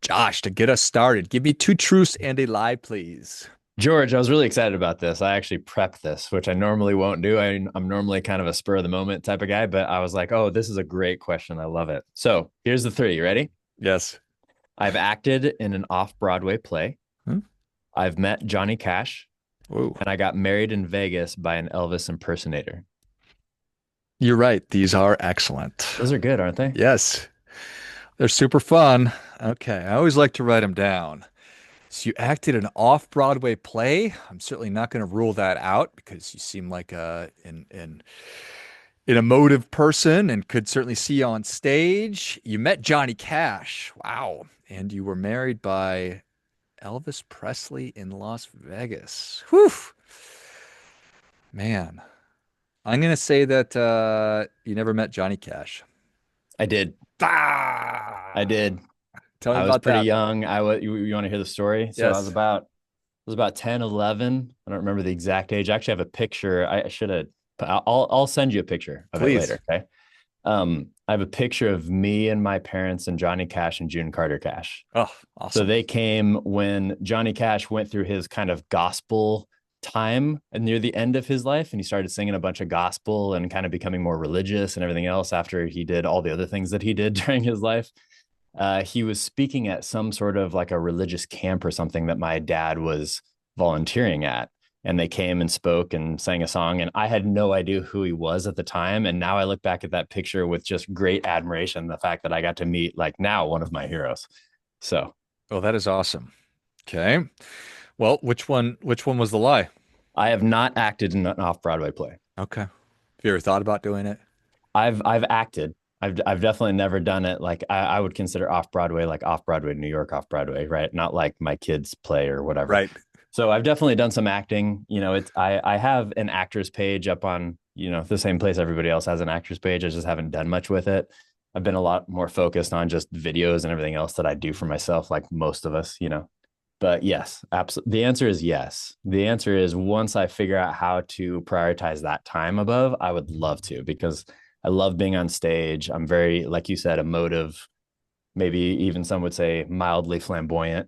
Josh, to get us started, give me two truths and a lie, please. George, I was really excited about this. I actually prepped this, which I normally won't do. I'm normally kind of a spur of the moment type of guy, but I was like, oh, this is a great question. I love it. So here's the three. You ready? Yes. I've acted in an off Broadway play. Hmm? I've met Johnny Cash, Whoa. and I got married in Vegas by an Elvis impersonator. You're right. These are excellent. Those are good, aren't they? Yes. They're super fun. Okay. I always like to write them down. So you acted an off-Broadway play. I'm certainly not going to rule that out because you seem like an emotive person and could certainly see you on stage. You met Johnny Cash. Wow. And you were married by Elvis Presley in Las Vegas. Whew. Man. I'm gonna say that you never met Johnny Cash. I did. I Ah, did. tell me I was about pretty that. young. You want to hear the story? So Yes, I was about 10, 11. I don't remember the exact age. I actually have a picture. I should have, I'll send you a picture of it please. later. Okay. I have a picture of me and my parents and Johnny Cash and June Carter Cash. Oh, So awesome. they came when Johnny Cash went through his kind of gospel time and near the end of his life. And he started singing a bunch of gospel and kind of becoming more religious and everything else after he did all the other things that he did during his life. He was speaking at some sort of like a religious camp or something that my dad was volunteering at. And they came and spoke and sang a song. And I had no idea who he was at the time. And now I look back at that picture with just great admiration, the fact that I got to meet, like, now one of my heroes. So Oh, that is awesome. Okay. Well, which one was the lie? I have not acted in an off Broadway play. Okay. Have you ever thought about doing it? I've acted. I've definitely never done it. Like I would consider off Broadway, like off Broadway, New York off Broadway, right? Not like my kids play or whatever. Right. So I've definitely done some acting. I have an actors page up on, the same place everybody else has an actors page. I just haven't done much with it. I've been a lot more focused on just videos and everything else that I do for myself, like most of us. But yes, absolutely. The answer is yes. The answer is once I figure out how to prioritize that time above, I would love to because I love being on stage. I'm very, like you said, emotive, maybe even some would say mildly flamboyant,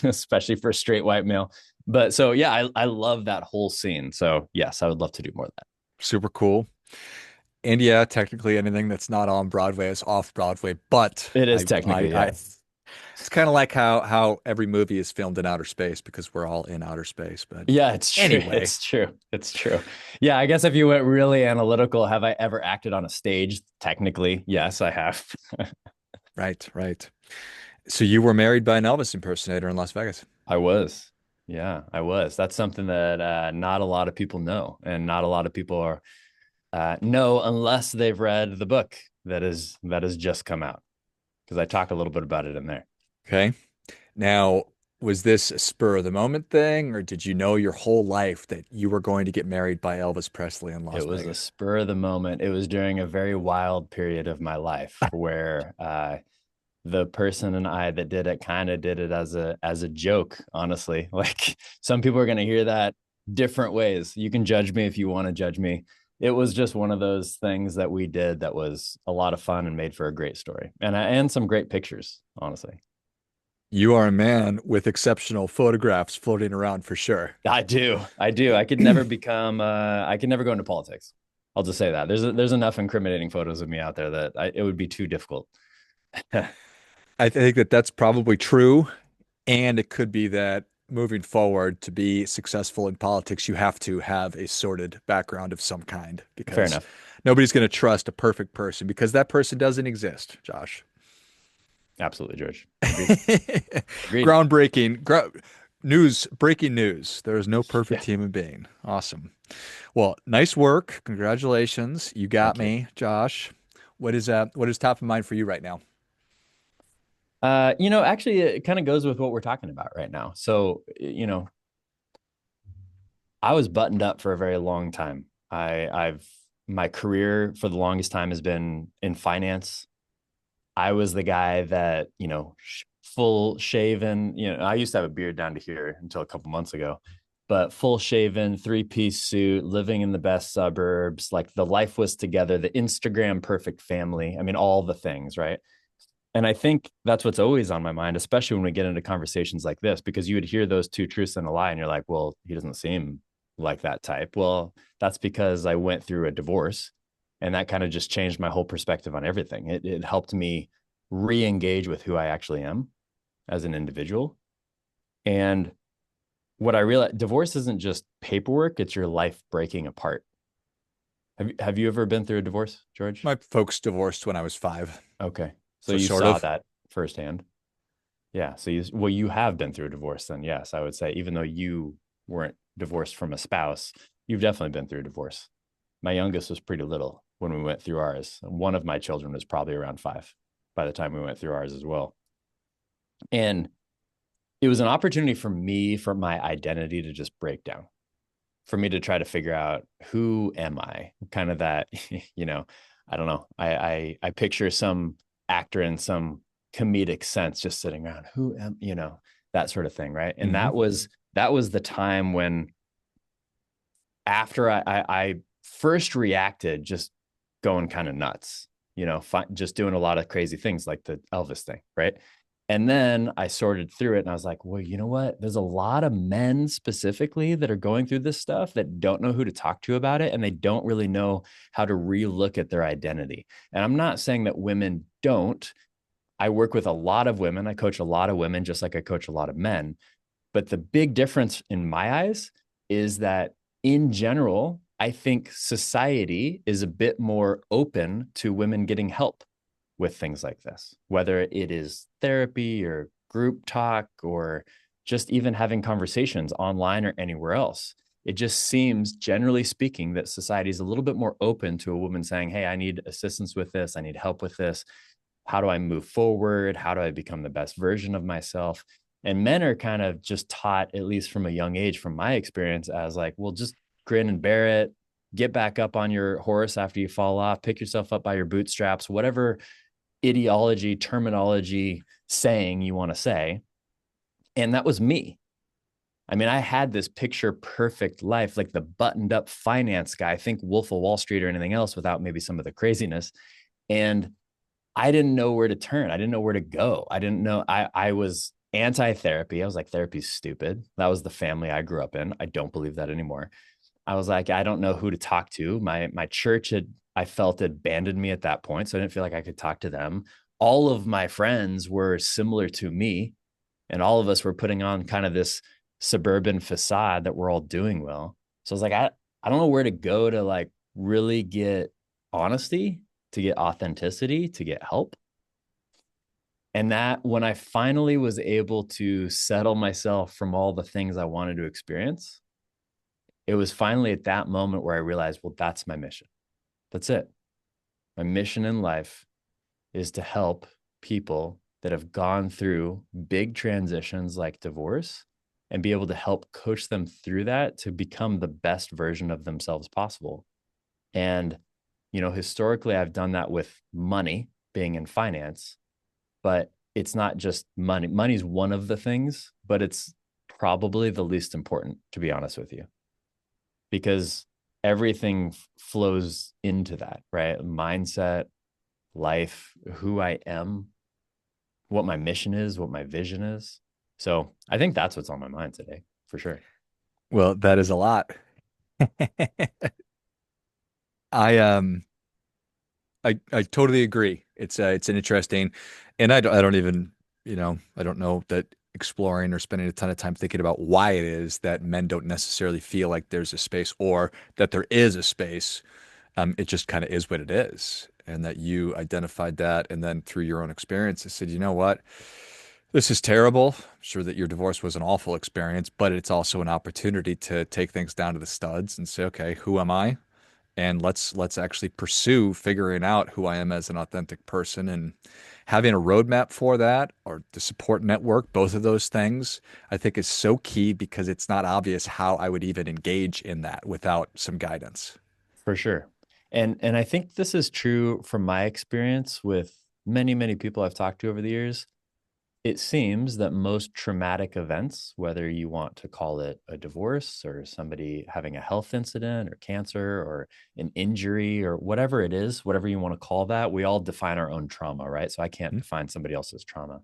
especially for a straight white male. But so, yeah, I love that whole scene. So, yes, I would love to do more of that. Super cool. And yeah, technically anything that's not on Broadway is off Broadway, but It is I technically, yeah. it's kind of like how every movie is filmed in outer space because we're all in outer space. But Yeah, it's true. anyway, It's true. It's true. Yeah, I guess if you went really analytical, have I ever acted on a stage? Technically, yes, I have. right, right. So you were married by an Elvis impersonator in Las Vegas. I was. Yeah, I was. That's something that not a lot of people know, and not a lot of people are know unless they've read the book that has just come out. Because I talk a little bit about it in there. Okay. Now, was this a spur of the moment thing, or did you know your whole life that you were going to get married by Elvis Presley in Las It was a Vegas? spur of the moment. It was during a very wild period of my life where the person and I that did it kind of did it as a joke, honestly. Like some people are going to hear that different ways. You can judge me if you want to judge me. It was just one of those things that we did that was a lot of fun and made for a great story and some great pictures, honestly. You are a man with exceptional photographs floating around for sure. I do. I do. I could never go into politics. I'll just say that. There's enough incriminating photos of me out there that it would be too difficult. I think that that's probably true. And it could be that moving forward to be successful in politics, you have to have a sorted background of some kind Fair because enough. nobody's going to trust a perfect person because that person doesn't exist, Josh. Absolutely, George. Agreed. Agreed. Groundbreaking news, breaking news. There is no Yeah. perfect human being. Awesome. Well, nice work. Congratulations. You got Thank you. me, Josh. What is top of mind for you right now? Actually, it kind of goes with what we're talking about right now. So, I was buttoned up for a very long time. I've my career for the longest time has been in finance. I was the guy that, full shaven, I used to have a beard down to here until a couple months ago, but full shaven, three-piece suit, living in the best suburbs, like the life was together, the Instagram perfect family. I mean, all the things, right? And I think that's what's always on my mind, especially when we get into conversations like this, because you would hear those two truths and a lie, and you're like, well, he doesn't seem like that type. Well, that's because I went through a divorce, and that kind of just changed my whole perspective on everything. It helped me re engage with who I actually am as an individual. And what I realized, divorce isn't just paperwork, it's your life breaking apart. Have you ever been through a divorce, George? My folks divorced when I was 5. Okay. So So you sort saw of. that firsthand. Yeah. So you have been through a divorce then. Yes, I would say, even though you weren't divorced from a spouse, you've definitely been through a divorce. My youngest was pretty little when we went through ours. One of my children was probably around 5 by the time we went through ours as well. And it was an opportunity for me, for my identity to just break down, for me to try to figure out, who am I? Kind of that, you know, I don't know. I picture some actor in some comedic sense just sitting around, who am, that sort of thing, right? And Hmm. that was the time when, after I first reacted, just going kind of nuts, just doing a lot of crazy things like the Elvis thing, right? And then I sorted through it and I was like, well, you know what? There's a lot of men specifically that are going through this stuff that don't know who to talk to about it. And they don't really know how to relook at their identity. And I'm not saying that women don't. I work with a lot of women. I coach a lot of women, just like I coach a lot of men. But the big difference in my eyes is that, in general, I think society is a bit more open to women getting help with things like this, whether it is therapy or group talk or just even having conversations online or anywhere else. It just seems, generally speaking, that society is a little bit more open to a woman saying, hey, I need assistance with this. I need help with this. How do I move forward? How do I become the best version of myself? And men are kind of just taught, at least from a young age, from my experience, as like, well, just grin and bear it, get back up on your horse after you fall off, pick yourself up by your bootstraps, whatever ideology, terminology, saying you want to say. And that was me. I mean, I had this picture perfect life, like the buttoned up finance guy, think Wolf of Wall Street or anything else without maybe some of the craziness. And I didn't know where to turn. I didn't know where to go. I didn't know. I was anti-therapy. I was like, therapy's stupid. That was the family I grew up in. I don't believe that anymore. I was like, I don't know who to talk to. My church had, I felt, abandoned me at that point. So I didn't feel like I could talk to them. All of my friends were similar to me, and all of us were putting on kind of this suburban facade that we're all doing well. So I was like, I don't know where to go to like really get honesty, to get authenticity, to get help. And that, when I finally was able to settle myself from all the things I wanted to experience, it was finally at that moment where I realized, well, that's my mission. That's it. My mission in life is to help people that have gone through big transitions like divorce, and be able to help coach them through that to become the best version of themselves possible. And, historically, I've done that with money, being in finance, but it's not just money. Money's one of the things, but it's probably the least important, to be honest with you, because everything flows into that, right? Mindset, life, who I am, what my mission is, what my vision is. So I think that's what's on my mind today, for sure. Well, that is a lot. I I totally agree. It's an interesting, and I don't even, I don't know that exploring or spending a ton of time thinking about why it is that men don't necessarily feel like there's a space, or that there is a space. It just kind of is what it is, and that you identified that, and then through your own experience, I said, you know what, this is terrible. I'm sure that your divorce was an awful experience, but it's also an opportunity to take things down to the studs and say, okay, who am I? And let's actually pursue figuring out who I am as an authentic person, and having a roadmap for that, or the support network, both of those things, I think is so key, because it's not obvious how I would even engage in that without some guidance. For sure. And I think this is true from my experience with many, many people I've talked to over the years. it seems that most traumatic events, whether you want to call it a divorce or somebody having a health incident or cancer or an injury or whatever it is, whatever you want to call that, we all define our own trauma, right? So I can't Hmm? define somebody else's trauma.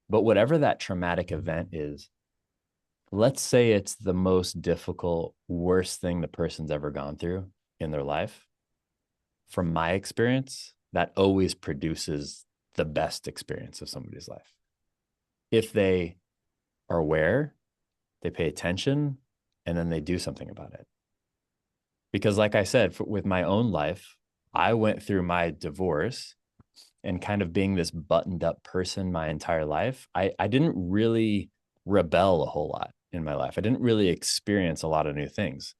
But whatever that traumatic event is, let's say it's the most difficult, worst thing the person's ever gone through in their life. From my experience, that always produces the best experience of somebody's life. If they are aware, they pay attention, and then they do something about it. Because, like I said, with my own life, I went through my divorce and kind of being this buttoned up person my entire life. I didn't really rebel a whole lot in my life. I didn't really experience a lot of new things.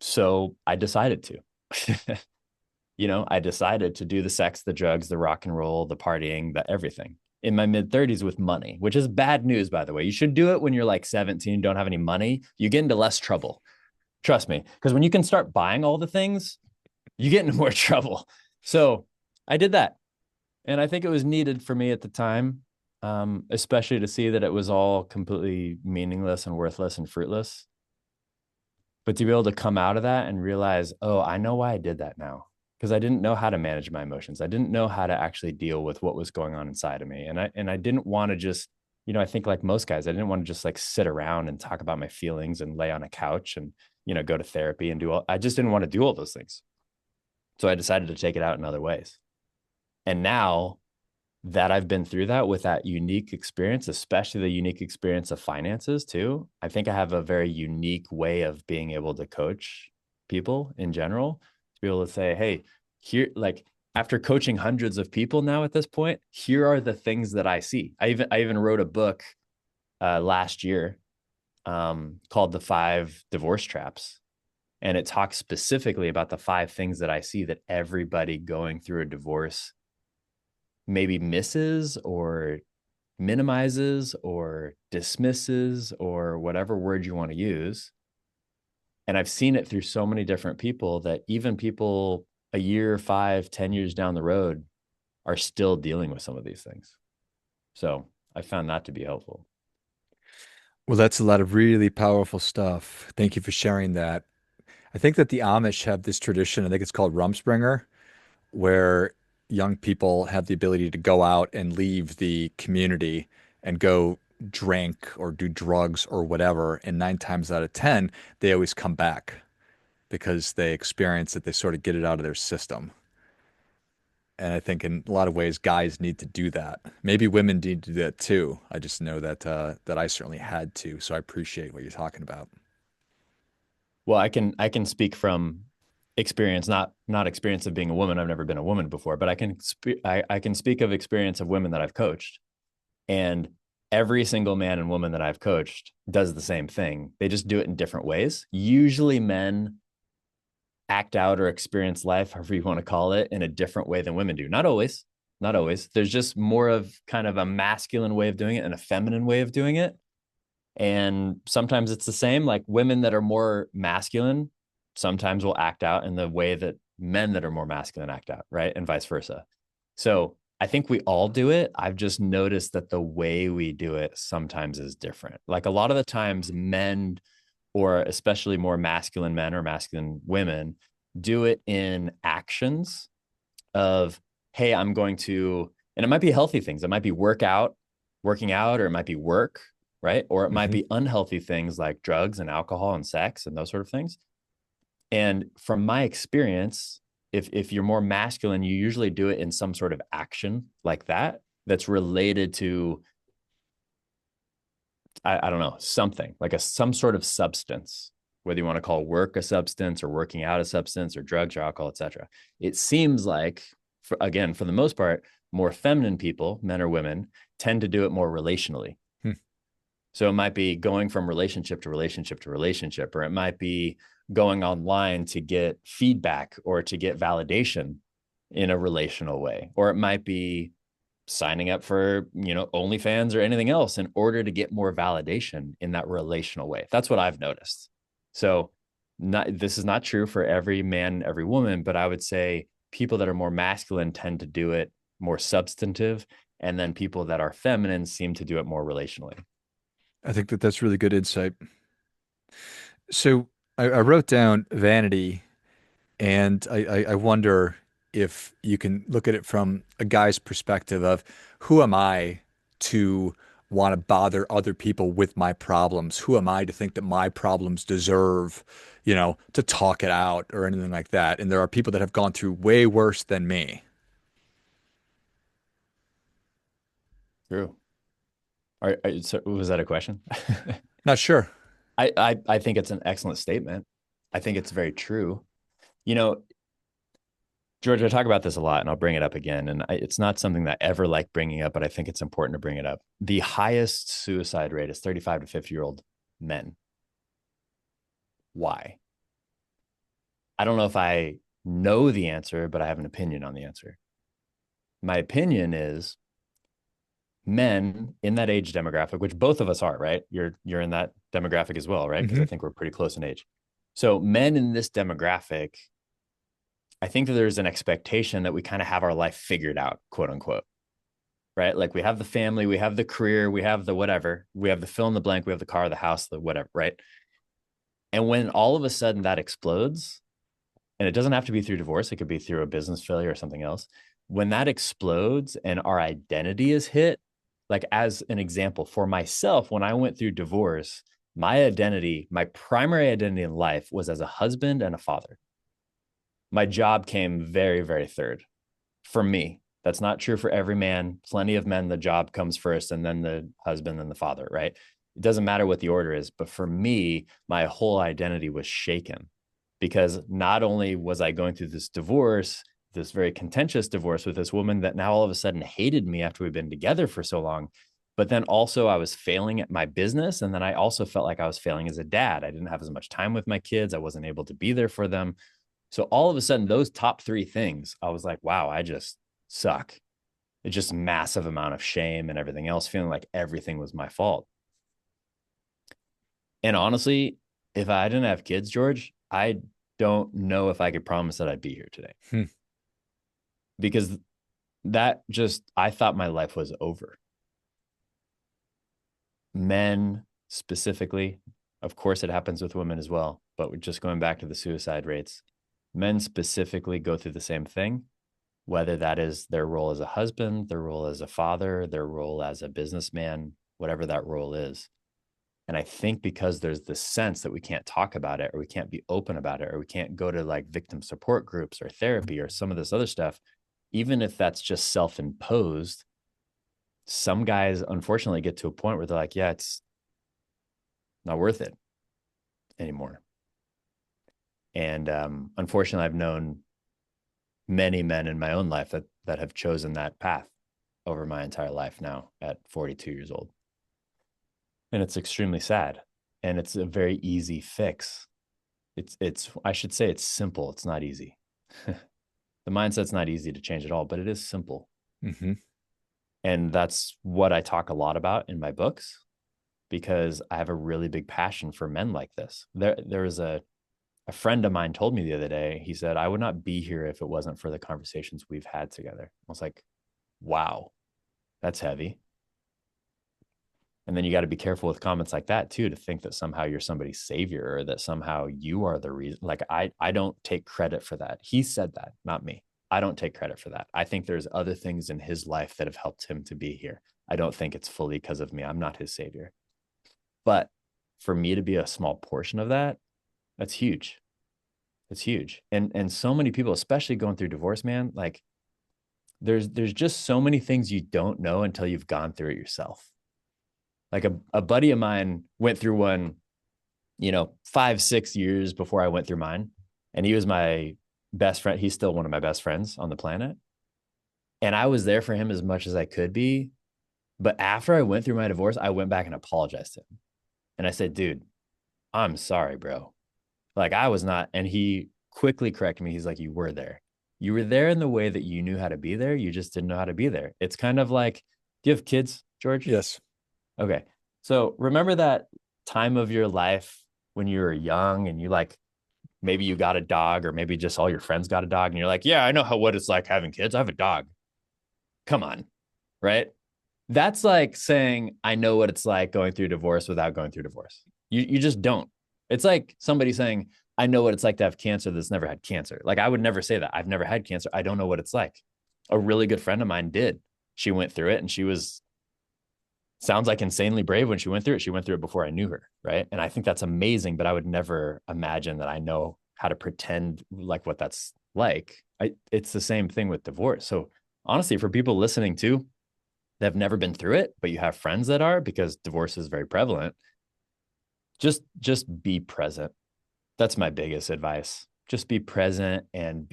So I decided to. I decided to do the sex, the drugs, the rock and roll, the partying, the everything in my mid 30s with money, which is bad news, by the way. You should do it when you're like 17, don't have any money. You get into less trouble. Trust me. Because when you can start buying all the things, you get into more trouble. So I did that. And I think it was needed for me at the time, especially to see that it was all completely meaningless and worthless and fruitless. But to be able to come out of that and realize, oh, I know why I did that now. Because I didn't know how to manage my emotions. I didn't know how to actually deal with what was going on inside of me. And I didn't want to just, I think like most guys, I didn't want to just like sit around and talk about my feelings and lay on a couch and, go to therapy and I just didn't want to do all those things. So I decided to take it out in other ways. And now that I've been through that with that unique experience, especially the unique experience of finances too, I think I have a very unique way of being able to coach people in general to be able to say, hey, here, like after coaching hundreds of people now at this point, here are the things that I see. I even wrote a book last year called The Five Divorce Traps. And it talks specifically about the five things that I see that everybody going through a divorce maybe misses or minimizes or dismisses or whatever word you want to use. And I've seen it through so many different people that even people a year, 5, 10 years down the road are still dealing with some of these things. So I found that to be helpful. Well, that's a lot of really powerful stuff. Thank you for sharing that. I think that the Amish have this tradition, I think it's called Rumspringer, where young people have the ability to go out and leave the community and go drink or do drugs or whatever. And 9 times out of 10, they always come back because they experience it, they sort of get it out of their system. And I think in a lot of ways, guys need to do that. Maybe women need to do that too. I just know that I certainly had to. So I appreciate what you're talking about. Well, I can speak from experience, not experience of being a woman. I've never been a woman before, but I can speak of experience of women that I've coached. And every single man and woman that I've coached does the same thing. They just do it in different ways. Usually men act out or experience life, however you want to call it, in a different way than women do. Not always, not always. There's just more of kind of a masculine way of doing it and a feminine way of doing it. And sometimes it's the same. Like women that are more masculine sometimes will act out in the way that men that are more masculine act out, right? And vice versa. So I think we all do it. I've just noticed that the way we do it sometimes is different. Like a lot of the times, men, or especially more masculine men or masculine women, do it in actions of, hey, I'm going to, and it might be healthy things. It might be working out, or it might be work, right? Or it might Hmm. be unhealthy things like drugs and alcohol and sex and those sort of things. And from my experience, if you're more masculine, you usually do it in some sort of action like that that's related to, I don't know, something like some sort of substance, whether you want to call work a substance or working out a substance or drugs or alcohol, etc. It seems like, again, for the most part, more feminine people, men or women, tend to do it more relationally. Hmm. So it might be going from relationship to relationship to relationship, or it might be going online to get feedback or to get validation in a relational way, or it might be signing up for, OnlyFans or anything else in order to get more validation in that relational way. That's what I've noticed. So this is not true for every man, every woman, but I would say people that are more masculine tend to do it more substantive And then people that are feminine seem to do it more relationally. I think that that's really good insight. So I wrote down vanity, and I wonder if you can look at it from a guy's perspective of who am I to want to bother other people with my problems? Who am I to think that my problems deserve, to talk it out or anything like that? And there are people that have gone through way worse than me. True. So was that a question? Not sure. I think it's an excellent statement. I think it's very true. You know, George, I talk about this a lot and I'll bring it up again. And it's not something that I ever like bringing up, but I think it's important to bring it up. The highest suicide rate is 35 to 50-year-old men. Why? I don't know if I know the answer, but I have an opinion on the answer. My opinion is men in that age demographic, which both of us are, right? You're in that demographic as well, right? Because I Hmm. think we're pretty close in age. So men in this demographic, I think that there's an expectation that we kind of have our life figured out, quote unquote, right? Like we have the family, we have the career, we have the whatever, we have the fill in the blank, we have the car, the house, the whatever, right? And when all of a sudden that explodes, and it doesn't have to be through divorce, it could be through a business failure or something else. When that explodes and our identity is hit, like as an example, for myself, when I went through divorce, my identity, my primary identity in life was as a husband and a father. My job came very, very third for me. That's not true for every man. Plenty of men, the job comes first and then the husband and the father, right? It doesn't matter what the order is. But for me, my whole identity was shaken because not only was I going through this divorce, this very contentious divorce with this woman that now all of a sudden hated me after we've been together for so long, but then also I was failing at my business. And then I also felt like I was failing as a dad. I didn't have as much time with my kids. I wasn't able to be there for them. So all of a sudden, those top three things, I was like, wow, I just suck. It's just massive amount of shame and everything else, feeling like everything was my fault. And honestly, if I didn't have kids, George, I don't know if I could promise that I'd be here today Hmm. because that just, I thought my life was over. Men specifically, of course, it happens with women as well, but we're just going back to the suicide rates. Men specifically go through the same thing, whether that is their role as a husband, their role as a father, their role as a businessman, whatever that role is. And I think because there's this sense that we can't talk about it or we can't be open about it or we can't go to like victim support groups or therapy or some of this other stuff, even if that's just self imposed, some guys unfortunately get to a point where they're like, yeah, it's not worth it anymore. And unfortunately, I've known many men in my own life that have chosen that path over my entire life now at 42 years old. And it's extremely sad. And it's a very easy fix. It's I should say it's simple. It's not easy. The mindset's not easy to change at all, but it is simple. Hmm. And that's what I talk a lot about in my books because I have a really big passion for men like this. There was a friend of mine told me the other day, he said, I would not be here if it wasn't for the conversations we've had together. I was like, wow, that's heavy. And then you got to be careful with comments like that too, to think that somehow you're somebody's savior or that somehow you are the reason. Like I don't take credit for that. He said that, not me. I don't take credit for that. I think there's other things in his life that have helped him to be here. I don't think it's fully because of me. I'm not his savior. But for me to be a small portion of that, that's huge. It's huge. And so many people, especially going through divorce, man, like there's just so many things you don't know until you've gone through it yourself. Like a buddy of mine went through one, 5, 6 years before I went through mine. And he was my best friend. He's still one of my best friends on the planet. And I was there for him as much as I could be. But after I went through my divorce, I went back and apologized to him. And I said, dude, I'm sorry, bro. Like I was not. And he quickly corrected me. He's like, you were there. You were there in the way that you knew how to be there. You just didn't know how to be there. It's kind of like, do you have kids, George? Yes. Okay. So remember that time of your life when you were young and you like maybe you got a dog or maybe just all your friends got a dog and you're like, yeah, I know what it's like having kids. I have a dog. Come on. right? That's like saying, I know what it's like going through divorce without going through divorce. You just don't. It's like somebody saying, I know what it's like to have cancer that's never had cancer. Like, I would never say that. I've never had cancer. I don't know what it's like. A really good friend of mine did. She went through it and she was, sounds like insanely brave when she went through it. She went through it before I knew her. Right. And I think that's amazing, but I would never imagine that I know how to pretend like what that's like. It's the same thing with divorce. So honestly, for people listening too, that have never been through it, but you have friends that are, because divorce is very prevalent, just be present. That's my biggest advice. Just be present and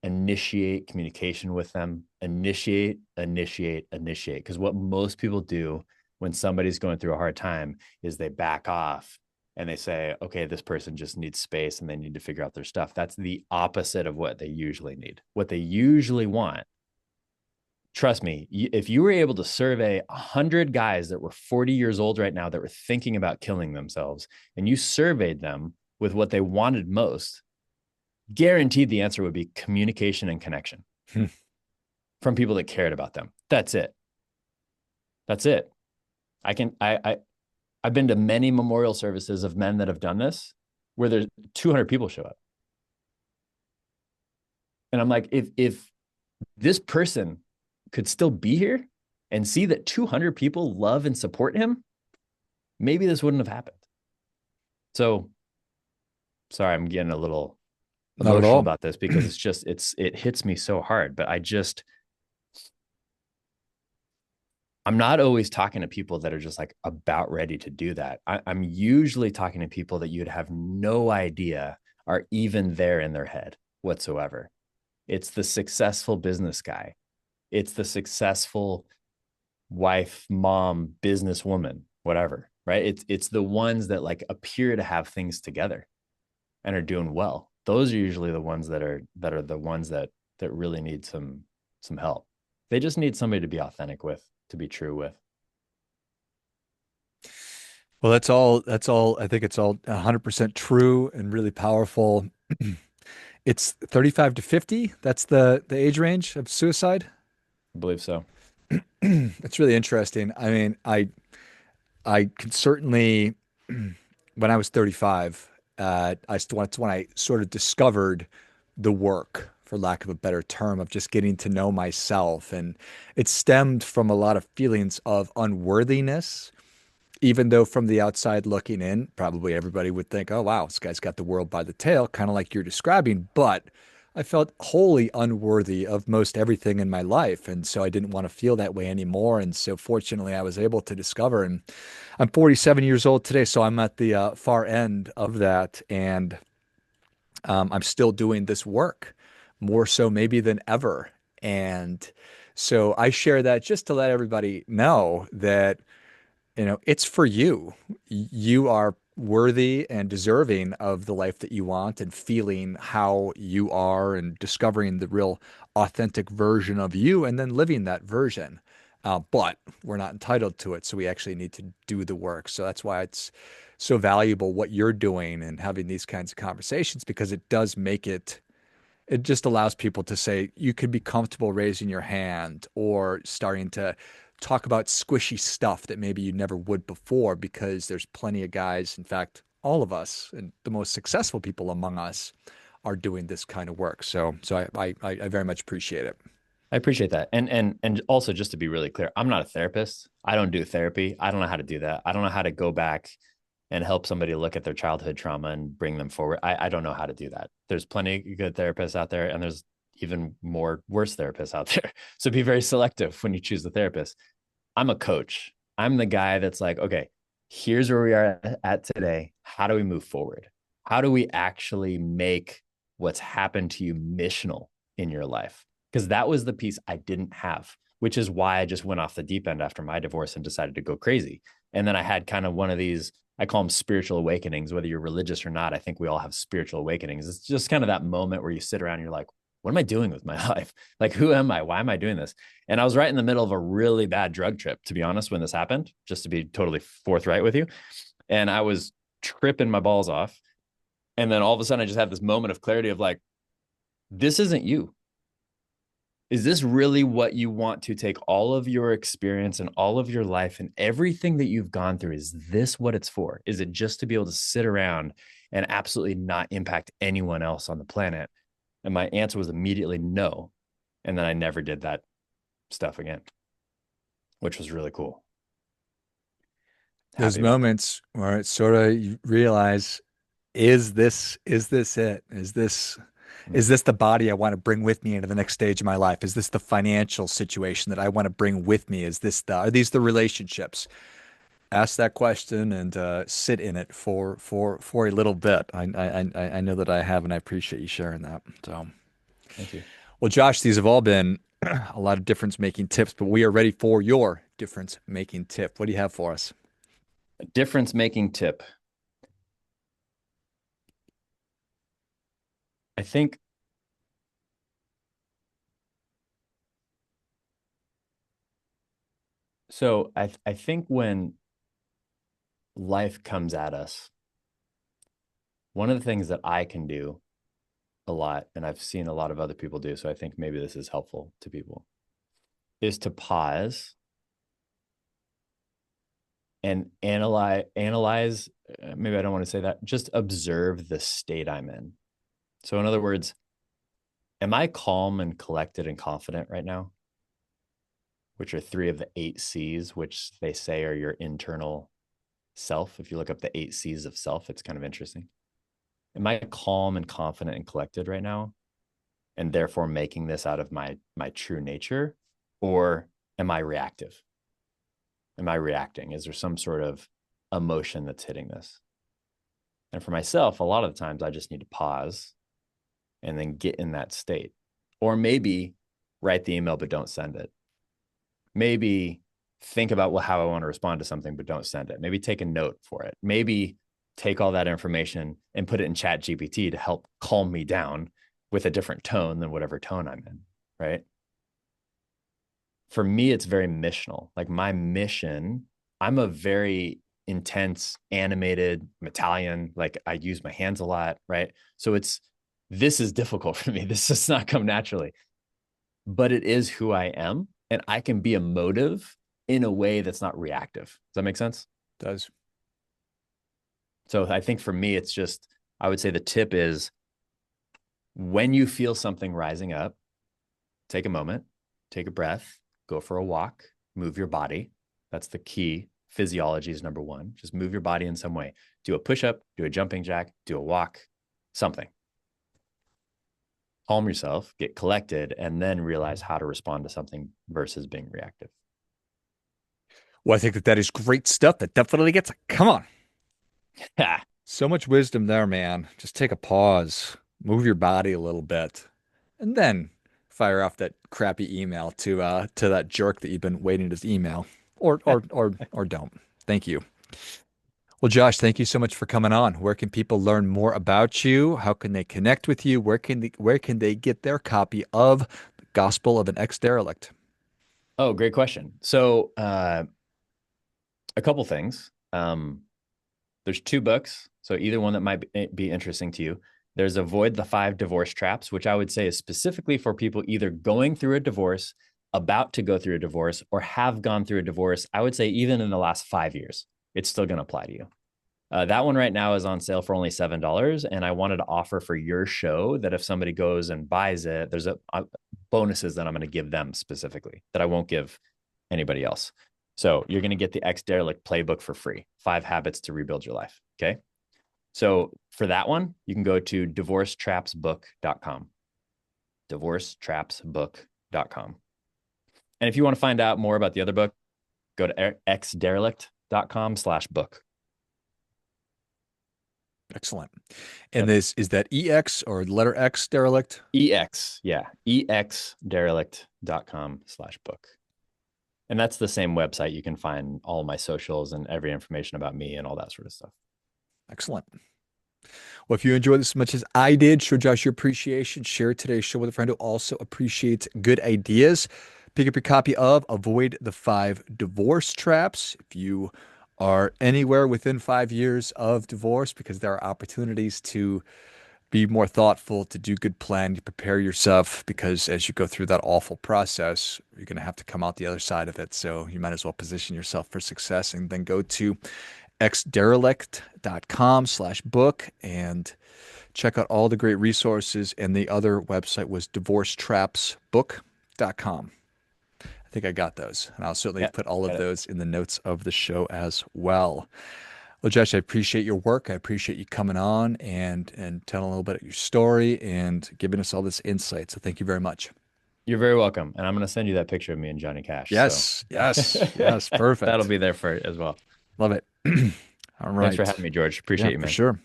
initiate communication with them. Initiate. Because what most people do when somebody's going through a hard time is they back off and they say, okay, this person just needs space and they need to figure out their stuff. That's the opposite of what they usually need. What they usually want, trust me, if you were able to survey 100 guys that were 40 years old right now that were thinking about killing themselves, and you surveyed them with what they wanted most, guaranteed the answer would be communication and connection from people that cared about them. That's it. That's it. I've been to many memorial services of men that have done this where there's 200 people show up. And I'm like, if this person could still be here and see that 200 people love and support him, maybe this wouldn't have happened. So sorry, I'm getting a little Not at emotional all. about this because it hits me so hard, but I'm not always talking to people that are just like about ready to do that. I'm usually talking to people that you'd have no idea are even there in their head whatsoever. It's the successful business guy. It's the successful wife, mom, businesswoman, whatever, right? It's the ones that like appear to have things together and are doing well. Those are usually the ones that are the ones that really need some help. They just need somebody to be authentic with, to be true with. Well, that's all. I think it's all 100% true and really powerful. It's 35 to 50. That's the age range of suicide. I believe so. It's really interesting. I mean, I can certainly, when I was 35, that's when I sort of discovered the work, for lack of a better term, of just getting to know myself. And it stemmed from a lot of feelings of unworthiness, even though from the outside looking in, probably everybody would think, oh, wow, this guy's got the world by the tail, kind of like you're describing. But I felt wholly unworthy of most everything in my life. And so I didn't want to feel that way anymore. And so fortunately, I was able to discover, and I'm 47 years old today. So I'm at the far end of that. And I'm still doing this work more so maybe than ever. And so I share that just to let everybody know that it's for you. You are worthy and deserving of the life that you want and feeling how you are and discovering the real authentic version of you and then living that version. But we're not entitled to it. So we actually need to do the work. So that's why it's so valuable what you're doing and having these kinds of conversations, because it does make it just allows people to say you could be comfortable raising your hand or starting to talk about squishy stuff that maybe you never would before, because there's plenty of guys, in fact, all of us and the most successful people among us are doing this kind of work. So I very much appreciate it. I appreciate that. And also, just to be really clear, I'm not a therapist. I don't do therapy. I don't know how to do that. I don't know how to go back and help somebody look at their childhood trauma and bring them forward. I don't know how to do that. There's plenty of good therapists out there, and there's even more worse therapists out there. So be very selective when you choose the therapist. I'm a coach. I'm the guy that's like, okay, here's where we are at today. How do we move forward? How do we actually make what's happened to you missional in your life? Because that was the piece I didn't have, which is why I just went off the deep end after my divorce and decided to go crazy. And then I had kind of one of these, I call them spiritual awakenings, whether you're religious or not. I think we all have spiritual awakenings. It's just kind of that moment where you sit around and you're like, what am I doing with my life? Like, who am I? Why am I doing this? And I was right in the middle of a really bad drug trip, to be honest, when this happened, just to be totally forthright with you. And I was tripping my balls off. And then all of a sudden, I just had this moment of clarity of like, this isn't you. Is this really what you want to take all of your experience and all of your life and everything that you've gone through? Is this what it's for? Is it just to be able to sit around and absolutely not impact anyone else on the planet? And my answer was immediately no. And then I never did that stuff again, which was really cool. Those Happy about that. moments where it's sort of you realize, is this it? Is Mm, this the body I want to bring with me into the next stage of my life? Is this the financial situation that I want to bring with me? Are these the relationships? Ask that question and sit in it for a little bit. I know that I have, and I appreciate you sharing that. So, thank you. well, Josh, these have all been a lot of difference making tips, but we are ready for your difference making tip. What do you have for us? A difference making tip. I think so. I think when life comes at us, one of the things that I can do a lot, and I've seen a lot of other people do, so I think maybe this is helpful to people, is to pause and analyze. Maybe I don't want to say that. Just observe the state I'm in. So, in other words, am I calm and collected and confident right now? Which are three of the eight C's, which they say are your internal self. If you look up the eight C's of self, it's kind of interesting. Am I calm and confident and collected right now, and therefore making this out of my true nature, or am I reactive? Am I reacting? Is there some sort of emotion that's hitting this? And for myself, a lot of the times I just need to pause and then get in that state. Or maybe write the email, but don't send it. Maybe think about how I want to respond to something, but don't send it. Maybe take a note for it. Maybe take all that information and put it in Chat GPT to help calm me down with a different tone than whatever tone I'm in. Right. For me, it's very missional. Like my mission, I'm a very intense, animated, I'm Italian. Like I use my hands a lot. Right. So this is difficult for me. This does not come naturally, but it is who I am. And I can be emotive in a way that's not reactive. Does that make sense? Does. So I think for me, it's just, I would say the tip is when you feel something rising up, take a moment, take a breath, go for a walk, move your body. That's the key. Physiology is number one. Just move your body in some way. Do a push up, do a jumping jack, do a walk, something. Calm yourself, get collected, and then realize how to respond to something versus being reactive. Well, I think that is great stuff. That definitely gets it. Come on. So much wisdom there, man. Just take a pause, move your body a little bit, and then fire off that crappy email to that jerk that you've been waiting to email. Or don't. Thank you. Well, Josh, thank you so much for coming on. Where can people learn more about you? How can they connect with you? Where can they get their copy of The Gospel of an Ex-Derelict? Oh, great question. So, a couple things. There's two books, so either one that might be interesting to you. There's Avoid the Five Divorce Traps, which I would say is specifically for people either going through a divorce, about to go through a divorce, or have gone through a divorce. I would say even in the last 5 years, it's still going to apply to you. That one right now is on sale for only $7, and I wanted to offer for your show that if somebody goes and buys it, there's a bonuses that I'm going to give them specifically that I won't give anybody else. So you're going to get the Ex Derelict playbook for free. 5 habits to rebuild your life. Okay. So for that one, you can go to divorcetrapsbook.com. Divorcetrapsbook.com. And if you want to find out more about the other book, go to xderelict.com/book. Excellent. And Yep. this is that EX or letter X derelict? EX. Yeah. exderelict.com/book. And that's the same website. You can find all my socials and every information about me and all that sort of stuff. Excellent. Well, if you enjoyed this as much as I did, show Josh your appreciation. Share today's show with a friend who also appreciates good ideas. Pick up your copy of Avoid the Five Divorce Traps if you are anywhere within 5 years of divorce, because there are opportunities to be more thoughtful, to do good planning, to prepare yourself, because as you go through that awful process, you're going to have to come out the other side of it. So you might as well position yourself for success, and then go to xderelict.com/book and check out all the great resources. And the other website was divorcetrapsbook.com. I think I got those. And I'll certainly Yeah, put all of got it. those in the notes of the show as well. Well, Josh, I appreciate your work. I appreciate you coming on and telling a little bit of your story and giving us all this insight. So thank you very much. You're very welcome. And I'm going to send you that picture of me and Johnny Cash. So Yes, yes, yes. that'll Perfect. be there for as well. Love it. All Thanks for right. having me, George. Yeah, Appreciate you, for man. sure.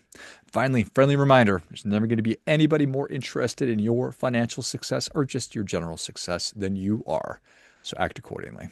Finally, friendly reminder, there's never going to be anybody more interested in your financial success or just your general success than you are. So act accordingly.